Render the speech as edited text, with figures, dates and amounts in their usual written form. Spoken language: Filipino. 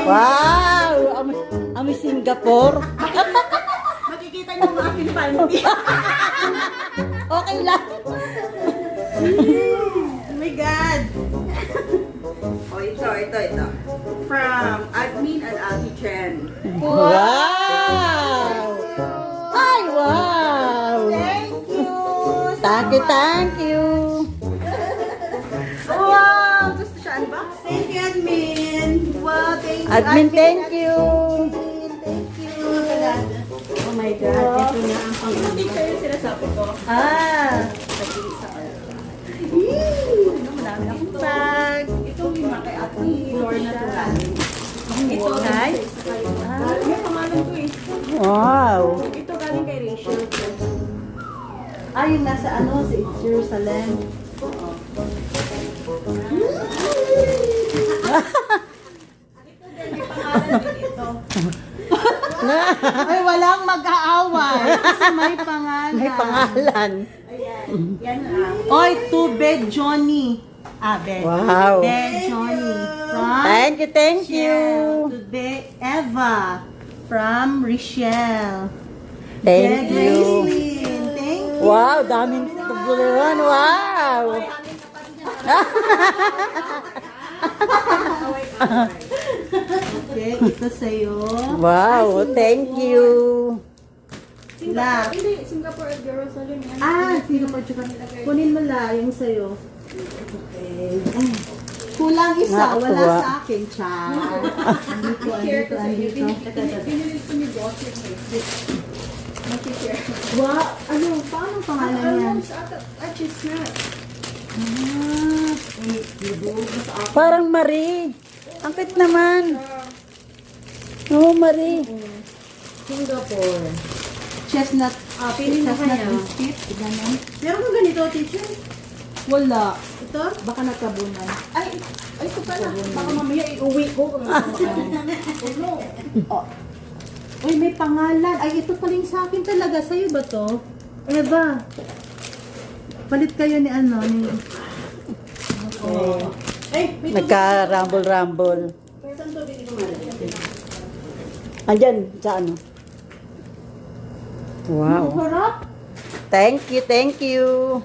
Wow! Ami Singapore. Makikita niyo ang aking panty. Okay lang. Oh my God. Oh, ito. From Admin and Ate Chen. Wow! Ay, wow! Thank you. Thank you. Wow! Gusto siya unbox? Thank you, Admin. Wow, thank you. Admin, thank you. Thank you. Oh my God. Ito na ang pang-picture yung sinasabi ko. Marami akong bag. Ito yung kay Ate Lorna Tulan. Ito guys. May pangalan ko eh. Wow! Ito galing kay Rachel. Yung nasa sa Jerusalem. May pangalan din ito. Ay, walang mag-aaway. Kasi may pangalan. May pangalan. Ayan. Yan lang. Oy, to Bed Johnny. Bed. Wow. Bed Johnny. From Thank you. To Bed Eva. From Richelle. Thank you. Gracelyn. Thank you. Wow, daming tubuluran. Wow. Okay, ito sa'yo. Wow, thank you. Sila. Hindi, Singapore at Jerusalem. Yan. Sino pa tsaka? Kunin mo la yung sa'yo. Okay. Kulang isa, wala Nakakatuwa. sa akin, cha. Share ko sa iyo. Andito. Pinilit ko ni boss yung Mag-share. Wow, paano pangalan yan? Chestnut. Parang Marie. Ang cute naman. Oh, Marie. Singapore. Chestnut. Pili na Chestnut kaya. biscuit. Ganun. Meron mo ganito, teacher? Wala. Ito? Baka nagkabunan. Ay, ito pala. Baka mamaya iuwi ko. No. Uy, may pangalan. Ay, ito pala yung sa akin talaga. Sa'yo ba to? Eva. Palit kayo ni ni... Oh. Ay, may Nagka-rumble-rumble. Saan to din kumalat? Andyan, sa ano? Wow. Harap. Thank you.